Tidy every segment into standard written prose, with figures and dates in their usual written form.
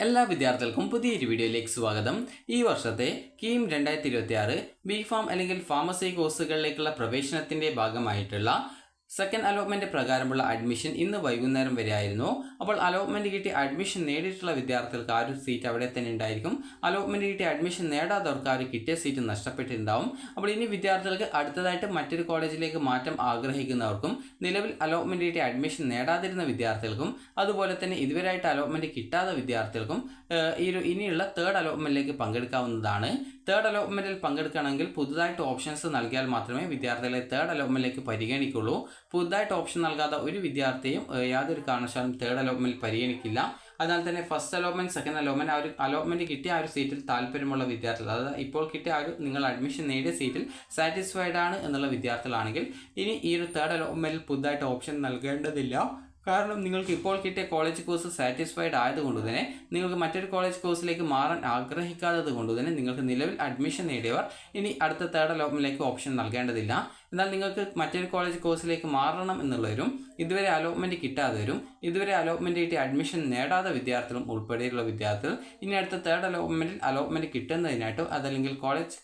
എല്ലാ വിദ്യാർത്ഥികൾക്കും പുതിയൊരു വീഡിയോയിലേക്ക് സ്വാഗതം. ഈ വർഷത്തെ കീം 2026 ബിഫാം അല്ലെങ്കിൽ ഫാർമസി കോഴ്സുകളിലേക്കുള്ള പ്രവേശനത്തിൻ്റെ ഭാഗമായിട്ടുള്ള സെക്കൻഡ് അലോട്ട്മെൻറ്റ് പ്രകാരമുള്ള അഡ്മിഷൻ ഇന്ന് വൈകുന്നേരം വരെ ആയിരുന്നു. അപ്പോൾ അലോട്ട്മെൻറ്റ് കിട്ടി അഡ്മിഷൻ നേടിയിട്ടുള്ള വിദ്യാർത്ഥികൾക്ക് ആ ഒരു സീറ്റ് അവിടെ തന്നെ ഉണ്ടായിരിക്കും. അലോട്ട്മെൻറ്റ് കിട്ടി അഡ്മിഷൻ നേടാത്തവർക്ക് ആ ഒരു കിട്ടിയ സീറ്റ് നഷ്ടപ്പെട്ടിട്ടുണ്ടാവും. അപ്പോൾ ഇനി വിദ്യാർത്ഥികൾക്ക് അടുത്തതായിട്ട് മറ്റൊരു കോളേജിലേക്ക് മാറ്റം ആഗ്രഹിക്കുന്നവർക്കും നിലവിൽ അലോട്ട്മെൻറ്റ് കിട്ടി അഡ്മിഷൻ നേടാതിരുന്ന വിദ്യാർത്ഥികൾക്കും അതുപോലെ തന്നെ ഇതുവരെയായിട്ട് അലോട്ട്മെൻറ്റ് കിട്ടാത്ത വിദ്യാർത്ഥികൾക്കും ഇനിയുള്ള തേർഡ് അലോട്ട്മെൻറ്റിലേക്ക് പങ്കെടുക്കാവുന്നതാണ്. തേർഡ് അലോട്ട്മെൻറ്റിൽ പങ്കെടുക്കണമെങ്കിൽ പുതുതായിട്ട് ഓപ്ഷൻസ് നൽകിയാൽ മാത്രമേ വിദ്യാർത്ഥികളെ തേർഡ് അലോട്ട്മെൻറ്റിലേക്ക് പരിഗണിക്കുള്ളൂ. പുതുതായിട്ട് ഓപ്ഷൻ നൽകാത്ത ഒരു വിദ്യാർത്ഥിയും യാതൊരു കാരണവശാലും തേർഡ് അലോട്ട്മെൻറ്റിൽ പരിഗണിക്കില്ല. അതിനാൽ തന്നെ ഫസ്റ്റ് അലോട്ട്മെൻറ്റ്, സെക്കൻഡ് അലോട്ട്മെൻറ്റ്, ആ ഒരു അലോട്ട്മെൻറ്റ് കിട്ടിയ ആ ഒരു സീറ്റിൽ താല്പര്യമുള്ള വിദ്യാർത്ഥികൾ, അതായത് ഇപ്പോൾ കിട്ടിയ ആ ഒരു നിങ്ങൾ അഡ്മിഷൻ നേടിയ സീറ്റിൽ സാറ്റിസ്ഫൈഡ് ആണ് എന്നുള്ള വിദ്യാർത്ഥികളാണെങ്കിൽ ഇനി ഈ ഒരു തേർഡ് അലോട്ട്മെൻറ്റിൽ പുതുതായിട്ട് ഓപ്ഷൻ നൽകേണ്ടതില്ല. കാരണം നിങ്ങൾക്ക് ഇപ്പോൾ കിട്ടിയ കോളേജ് കോഴ്സ് സാറ്റിസ്ഫൈഡ് ആയതുകൊണ്ട് തന്നെ നിങ്ങൾക്ക് മറ്റൊരു കോളേജ് കോഴ്സിലേക്ക് മാറാൻ ആഗ്രഹിക്കാത്തത് കൊണ്ട് തന്നെ നിങ്ങൾക്ക് നിലവിൽ അഡ്മിഷൻ നേടിയവർ ഇനി അടുത്ത തേർഡ് അലോട്ട്മെൻറ്റിലേക്ക് ഓപ്ഷൻ നൽകേണ്ടതില്ല. എന്നാൽ നിങ്ങൾക്ക് മറ്റൊരു കോളേജ് കോഴ്സിലേക്ക് മാറണം എന്നുള്ളവരും ഇതുവരെ അലോട്ട്മെൻറ്റ് കിട്ടാത്തവരും ഇതുവരെ അലോട്ട്മെൻറ്റ് കിട്ടി അഡ്മിഷൻ നേടാത്ത വിദ്യാർത്ഥികളും ഉൾപ്പെടെയുള്ള വിദ്യാർത്ഥികൾ ഇനി അടുത്ത തേർഡ് അലോട്ട്മെൻറ്റ് കിട്ടുന്നതിനായിട്ടോ അതല്ലെങ്കിൽ കോളേജ്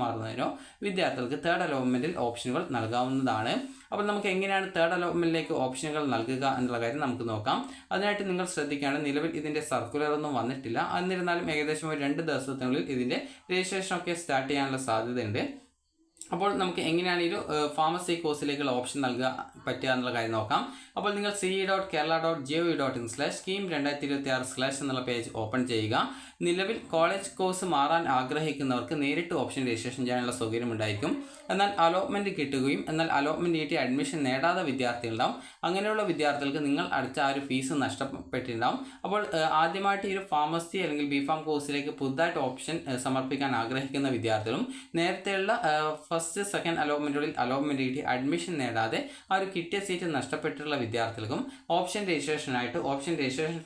മാറുന്നതിനോ വിദ്യാർത്ഥികൾക്ക് തേർഡ് അലോട്ട്മെൻറ്റിൽ ഓപ്ഷനുകൾ നൽകാവുന്നതാണ്. അപ്പോൾ നമുക്ക് എങ്ങനെയാണ് തേർഡ് അലോട്ട്മെൻറ്റിലേക്ക് ഓപ്ഷനുകൾ നൽകുക എന്നുള്ള കാര്യം നമുക്ക് നോക്കാം. അതിനായിട്ട് നിങ്ങൾ ശ്രദ്ധിക്കുകയാണ്, നിലവിൽ ഇതിൻ്റെ സർക്കുലർ ഒന്നും വന്നിട്ടില്ല. എന്നിരുന്നാലും ഏകദേശം ഒരു 2 ദിവസത്തിനുള്ളിൽ ഇതിൻ്റെ രജിസ്ട്രേഷനൊക്കെ സ്റ്റാർട്ട് ചെയ്യാനുള്ള സാധ്യതയുണ്ട്. അപ്പോൾ നമുക്ക് എങ്ങനെയാണ് ഈ ഒരു ഫാർമസി കോഴ്സിലേക്കുള്ള ഓപ്ഷൻ നൽകുക പറ്റുക എന്നുള്ള കാര്യം നോക്കാം. അപ്പോൾ നിങ്ങൾ ce.kerala.gov.in/scheme2026/ എന്നുള്ള പേജ് ഓപ്പൺ ചെയ്യുക. നിലവിൽ കോളേജ് കോഴ്സ് മാറാൻ ആഗ്രഹിക്കുന്നവർക്ക് നേരിട്ട് ഓപ്ഷൻ രജിസ്ട്രേഷൻ ചെയ്യാനുള്ള സൗകര്യം ഉണ്ടായിരിക്കും. എന്നാൽ അലോട്ട്മെൻറ്റ് കിട്ടുകയും എന്നാൽ അലോട്ട്മെൻറ്റ് കിട്ടി അഡ്മിഷൻ നേടാത്ത വിദ്യാർത്ഥികളുണ്ടാവും. അങ്ങനെയുള്ള വിദ്യാർത്ഥികൾക്ക് നിങ്ങൾ അടച്ച ആ ഒരു ഫീസ് നഷ്ടപ്പെട്ടിട്ടുണ്ടാവും. അപ്പോൾ ആദ്യമായിട്ട് ഈ ഒരു ഫാർമസി അല്ലെങ്കിൽ ബിഫാം കോഴ്സിലേക്ക് പുതുതായിട്ട് ഓപ്ഷൻ സമർപ്പിക്കാൻ ആഗ്രഹിക്കുന്ന വിദ്യാർത്ഥികളും നേരത്തെയുള്ള ഫസ്റ്റ് സെക്കൻഡ് അലോട്ട്മെൻറ്റുകളിൽ അലോട്ട്മെൻറ്റ് കിട്ടി അഡ്മിഷൻ നേടാതെ ആ ഒരു കിട്ടിയ സീറ്റ് നഷ്ടപ്പെട്ടിട്ടുള്ള വിദ്യാർത്ഥികൾക്കും ഓപ്ഷൻ രജിസ്ട്രേഷൻ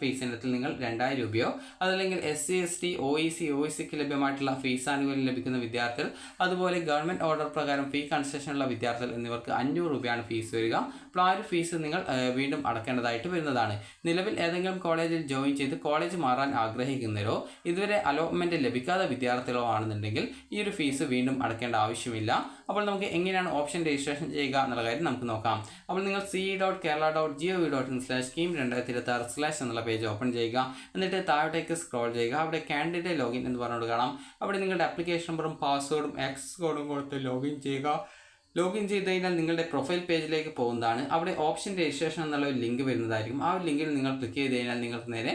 ഫീസ് ഇനത്തിൽ നിങ്ങൾ 2000 രൂപയോ അതല്ലെങ്കിൽ SC ST OECക്ക് ലഭ്യമായിട്ടുള്ള ഫീസ് ആനുകൂല്യം ലഭിക്കുന്ന വിദ്യാർത്ഥികൾ, അതുപോലെ ഗവൺമെൻറ് ഓർഡർ പ്രകാരം ഫീ കൺസെഷനുള്ള വിദ്യാർത്ഥികൾ എന്നിവർക്ക് 500 രൂപയാണ് ഫീസ് വരിക. അപ്പോൾ ആ ഒരു ഫീസ് നിങ്ങൾ വീണ്ടും അടക്കേണ്ടതായിട്ട് വരുന്നതാണ്. നിലവിൽ ഏതെങ്കിലും കോളേജിൽ ജോയിൻ ചെയ്ത് കോളേജ് മാറാൻ ആഗ്രഹിക്കുന്നവരോ ഇതുവരെ അലോട്ട്മെൻറ്റ് ലഭിക്കാത്ത വിദ്യാർത്ഥികളോ ആണെന്നുണ്ടെങ്കിൽ ഈ ഒരു ഫീസ് വീണ്ടും അടക്കേണ്ട ആവശ്യമില്ല. അപ്പോൾ നമുക്ക് എങ്ങനെയാണ് ഓപ്ഷൻ രജിസ്ട്രേഷൻ ചെയ്യുക എന്നുള്ള കാര്യം നമുക്ക് നോക്കാം. അപ്പോൾ നിങ്ങൾ ce.kerala.gov.in/scheme2026/ എന്നുള്ള പേജ് ഓപ്പൺ ചെയ്യുക. എന്നിട്ട് താഴോട്ടേക്ക് സ്ക്രോൾ ചെയ്യുക. അവിടെ കാൻഡിഡേറ്റ് ലോഗിൻ എന്ന് പറഞ്ഞുകൊണ്ട് കാണാം. അവിടെ നിങ്ങളുടെ ആപ്ലിക്കേഷൻ നമ്പറും പാസ്വേഡും ആക്സസ് കോഡും കൊടുത്ത് ലോഗിൻ ചെയ്യുക. ലോഗിൻ ചെയ്ത് കഴിഞ്ഞാൽ നിങ്ങളുടെ പ്രൊഫൈൽ പേജിലേക്ക് പോകുന്നതാണ്. അവിടെ ഓപ്ഷൻ രജിസ്ട്രേഷൻ എന്നുള്ള ഒരു ലിങ്ക് വരുന്നതായിരിക്കും. ആ ഒരു ലിങ്കിൽ നിങ്ങൾ ക്ലിക്ക് ചെയ്ത് കഴിഞ്ഞാൽ നിങ്ങൾക്ക് നേരെ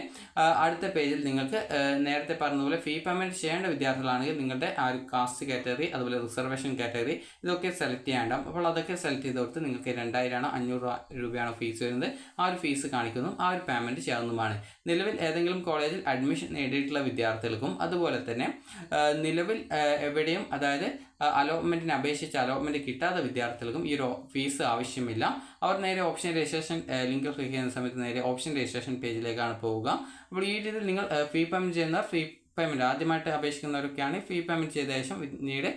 അടുത്ത പേജിൽ നിങ്ങൾക്ക് നേരത്തെ പറഞ്ഞതുപോലെ ഫീ പേയ്മെൻറ്റ് ചെയ്യേണ്ട വിദ്യാർത്ഥികളാണെങ്കിൽ നിങ്ങളുടെ ആ ഒരു കാസ്റ്റ് കാറ്റഗറി അതുപോലെ റിസർവേഷൻ കാറ്റഗറി ഇതൊക്കെ സെലക്ട് ചെയ്യേണ്ടാവും. അപ്പോൾ അതൊക്കെ സെലക്ട് ചെയ്ത് കൊടുത്ത് നിങ്ങൾക്ക് 2000 500 രൂപയാണോ ഫീസ് വരുന്നത്, ആ ഒരു ഫീസ് കാണിക്കുന്നു, ആ ഒരു പേയ്മെൻറ്റ് ചെയ്യാവുന്നതുമാണ്. നിലവിൽ ഏതെങ്കിലും കോളേജിൽ അഡ്മിഷൻ നേടിയിട്ടുള്ള വിദ്യാർത്ഥികൾക്കും അതുപോലെ തന്നെ നിലവിൽ എവിടെയും അതായത് അലോട്ട്മെൻറ്റിന് അപേക്ഷിച്ച് അലോട്ട്മെൻറ്റ് കിട്ടാത്ത വിദ്യാർത്ഥികൾക്കും ഈ ഒരു ഫീസ് ആവശ്യമില്ല. അവർ നേരെ ഓപ്ഷൻ രജിസ്ട്രേഷൻ ലിങ്ക് ക്ലിക്ക് ചെയ്യുന്ന സമയത്ത് നേരെ ഓപ്ഷൻ രജിസ്ട്രേഷൻ പേജിലേക്കാണ് പോവുക. അപ്പോൾ ഈ രീതിയിൽ നിങ്ങൾ ഫീ പേയ്മെൻറ്റ് ചെയ്യുന്ന പേയ്മെൻറ്റ് ആദ്യമായിട്ട് അപേക്ഷിക്കുന്നവരൊക്കെയാണ് ഫീ പേയ്മെൻറ്റ് ചെയ്ത ശേഷം പിന്നീട്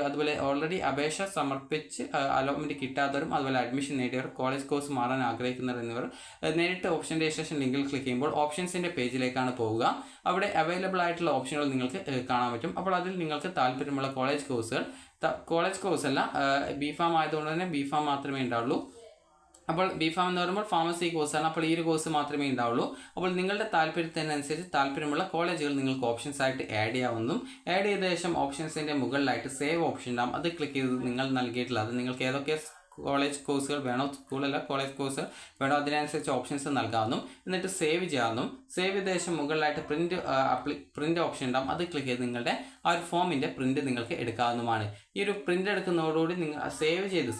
അതുപോലെ ഓൾറെഡി അപേക്ഷ സമർപ്പിച്ച് അലോട്ട്മെൻറ്റ് കിട്ടാത്തവരും അതുപോലെ അഡ്മിഷൻ നേടിയവർ കോളേജ് കോഴ്സ് മാറാൻ ആഗ്രഹിക്കുന്നവർ എന്നിവർ നേരിട്ട് ഓപ്ഷൻ രജിസ്ട്രേഷൻ ലിങ്കിൽ ക്ലിക്ക് ചെയ്യുമ്പോൾ ഓപ്ഷൻസിൻ്റെ പേജിലേക്കാണ് പോവുക. അവിടെ അവൈലബിൾ ആയിട്ടുള്ള ഓപ്ഷനുകൾ നിങ്ങൾക്ക് കാണാൻ പറ്റും. അപ്പോൾ അതിൽ നിങ്ങൾക്ക് താല്പര്യമുള്ള കോളേജ് കോഴ്സല്ല ബിഫാം ആയതുകൊണ്ട് തന്നെ ബിഫാം മാത്രമേ ഉണ്ടാവുള്ളൂ. അപ്പോൾ ബിഫാം എന്ന് പറയുമ്പോൾ ഫാർമസി കോഴ്സാണ്. അപ്പോൾ ഈ ഒരു കോഴ്സ് മാത്രമേ ഉണ്ടാവുള്ളൂ. അപ്പോൾ നിങ്ങളുടെ താല്പര്യത്തിനനുസരിച്ച് താല്പര്യമുള്ള കോളേജുകൾ നിങ്ങൾക്ക് ഓപ്ഷൻസ് ആയിട്ട് ആഡ് ചെയ്യാവുന്നതും ആഡ് ചെയ്ത ശേഷം ഓപ്ഷൻസിൻ്റെ മുകളിലായിട്ട് സേവ് ഓപ്ഷൻ ഉണ്ടാകും. അത് ക്ലിക്ക് ചെയ്ത് നിങ്ങൾ നൽകിയിട്ടുള്ള അത് നിങ്ങൾക്ക് ഏതൊക്കെ കോളേജ് കോഴ്സുകൾ വേണോ, കോളേജ് കോഴ്സുകൾ വേണോ അതിനനുസരിച്ച് ഓപ്ഷൻസ് നൽകാവുന്നതും എന്നിട്ട് സേവ് ചെയ്യാവുന്നതും. സേവ് ചെയ്ത ശേഷം മുകളിലായിട്ട് പ്രിൻ്റ് ഓപ്ഷൻ ഉണ്ടാകും. അത് ക്ലിക്ക് ചെയ്ത് നിങ്ങളുടെ ആ ഒരു ഫോമിൻ്റെ പ്രിൻ്റ് നിങ്ങൾക്ക് എടുക്കാവുന്നതുമാണ്. ഈ ഒരു പ്രിൻ്റ് എടുക്കുന്നതോടുകൂടി നിങ്ങൾ സേവ് ചെയ്ത്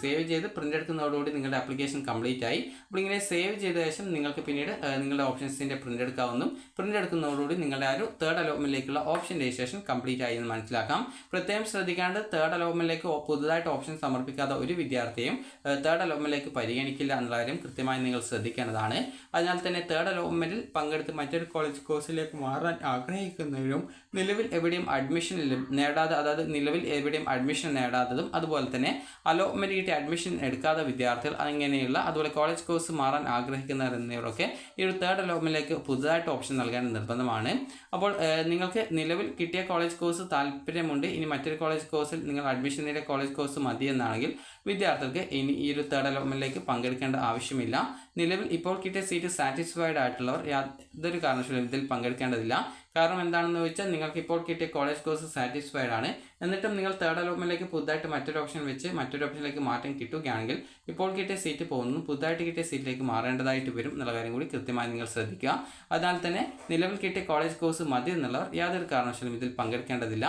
പ്രിൻ്റ് എടുക്കുന്നതോടുകൂടി നിങ്ങളുടെ ആപ്ലിക്കേഷൻ കംപ്ലീറ്റ് ആയി. അപ്പോൾ ഇങ്ങനെ സേവ് ചെയ്ത ശേഷം നിങ്ങൾക്ക് പിന്നീട് നിങ്ങളുടെ ഓപ്ഷൻസിൻ്റെ പ്രിൻ്റ് എടുക്കാവുന്നതും പ്രിൻ്റ് എടുക്കുന്നതോടുകൂടി നിങ്ങളുടെ ആ ഒരു തേർഡ് അലോട്ട്മെൻറ്റിലേക്കുള്ള ഓപ്ഷൻ രജിസ്ട്രേഷൻ കംപ്ലീറ്റ് ആയി എന്ന് മനസ്സിലാക്കാം. പ്രത്യേകം ശ്രദ്ധിക്കാണ്ട് തേർഡ് അലോട്ട്മെൻറ്റിലേക്ക് പുതുതായിട്ട് ഓപ്ഷൻ സമർപ്പിക്കാത്ത ഒരു വിദ്യാർത്ഥിയും തേർഡ് അലോട്ട്മെൻറ്റിലേക്ക് പരിഗണിക്കില്ല എന്നുള്ള കാര്യം കൃത്യമായി നിങ്ങൾ ശ്രദ്ധിക്കേണ്ടതാണ്. അതിനാൽ തന്നെ തേർഡ് അലോട്ട്മെൻറ്റിൽ പങ്കെടുത്ത് മറ്റൊരു കോളേജ് കോഴ്സിലേക്ക് മാറാൻ ആഗ്രഹിക്കുന്നവരും നിലവിൽ എവിടെയും അഡ്മിഷൻ നേടാതെ, അതായത് നിലവിൽ എവിടെയും അഡ്മിഷൻ നേടാത്തതും അതുപോലെ തന്നെ അലോട്ട്മെൻറ്റ് കിട്ടി അഡ്മിഷൻ എടുക്കാത്ത വിദ്യാർത്ഥികൾ അങ്ങനെയുള്ള അതുപോലെ കോളേജ് കോഴ്സ് മാറാൻ ആഗ്രഹിക്കുന്നവർ എന്നിവരൊക്കെ ഈ ഒരു തേർഡ് അലോട്ട്മെൻറ്റിലേക്ക് പുതുതായിട്ട് ഓപ്ഷൻ നൽകാൻ നിർബന്ധമാണ്. അപ്പോൾ നിങ്ങൾക്ക് നിലവിൽ കിട്ടിയ കോളേജ് കോഴ്സ് താല്പര്യമുണ്ട്, ഇനി മറ്റൊരു കോളേജ് കോഴ്സിൽ നിങ്ങൾ അഡ്മിഷൻ നേടിയ കോളേജ് കോഴ്സ് മതി എന്നാണെങ്കിൽ വിദ്യാർത്ഥികൾക്ക് ഇനി ഈ ഒരു തേർഡ് അലോട്ട്മെൻറ്റിലേക്ക് പങ്കെടുക്കേണ്ട ആവശ്യമില്ല. നിലവിൽ ഇപ്പോൾ കിട്ടിയ സീറ്റ് സാറ്റിസ്ഫൈഡ് ആയിട്ടുള്ളവർ യാതൊരു കാരണവശാലും ഇതിൽ പങ്കെടുക്കേണ്ടതില്ല. കാരണം എന്താണെന്ന് ചോദിച്ചാൽ നിങ്ങൾക്ക് ഇപ്പോൾ കിട്ടിയ കോളേജ് കോഴ്സ് സാറ്റിസ്ഫൈഡ് ആണ്, എന്നിട്ടും നിങ്ങൾ തേർഡ് അലോട്ട്മെൻറ്റിലേക്ക് പുതുതായിട്ട് മറ്റൊരു ഓപ്ഷൻ വെച്ച് മറ്റൊരു ഓപ്ഷനിലേക്ക് മാറ്റം കിട്ടുകയാണെങ്കിൽ ഇപ്പോൾ കിട്ടിയ സീറ്റ് പോകുന്നു പുതുതായിട്ട് കിട്ടിയ സീറ്റിലേക്ക് മാറേണ്ടതായിട്ട് വരും എന്നുള്ള കാര്യം കൂടി കൃത്യമായി നിങ്ങൾ ശ്രദ്ധിക്കുക. അതിനാൽ തന്നെ നിലവിൽ കിട്ടിയ കോളേജ് കോഴ്സ് മതി എന്നുള്ളവർ യാതൊരു കാരണവശാലും ഇതിൽ പങ്കെടുക്കേണ്ടതില്ല.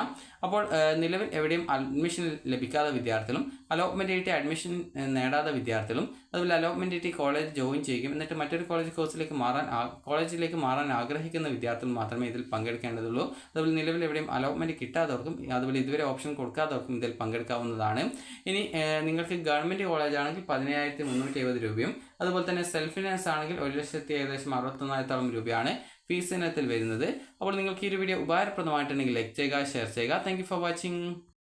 അപ്പോൾ നിലവിൽ എവിടെയും അഡ്മിഷൻ ലഭിക്കാത്ത വിദ്യാർത്ഥികളും അലോട്ട്മെൻറ്റ് കിട്ടിയ അഡ്മിഷൻ നേടാത്ത വിദ്യാർത്ഥികളും അതുപോലെ അലോട്ട്മെൻറ്റ് കിട്ടി കോളേജ് ജോയിൻ ചെയ്യുകയും എന്നിട്ട് മറ്റൊരു കോളേജിലേക്ക് മാറാൻ ആഗ്രഹിക്കുന്ന വിദ്യാർത്ഥികൾ മാത്രമേ ഇതിൽ പങ്കെടുക്കേണ്ടതുള്ളൂ. അതുപോലെ നിലവിൽ എവിടെയും അലോട്ട്മെൻറ്റ് കിട്ടാത്തവർക്കും അതുപോലെ ഇതുവരെ ഓപ്ഷൻ കൊടുക്കാത്തവർക്കും ഇതിൽ പങ്കെടുക്കാവുന്നതാണ്. ഇനി നിങ്ങൾക്ക് ഗവൺമെൻറ് കോളേജ് ആണെങ്കിൽ 15,370 രൂപയും അതുപോലെ തന്നെ സെൽഫ് ഫിനാൻസ് ആണെങ്കിൽ 1,61,61,000 രൂപയാണ് ഫീസ് ഇനത്തിൽ വരുന്നത്. അപ്പോൾ നിങ്ങൾക്ക് ഈ ഒരു വീഡിയോ ഉപകാരപ്രദമായിട്ടുണ്ടെങ്കിൽ ലൈക്ക് ചെയ്യുക, ഷെയർ ചെയ്യുക. Thank you for watching.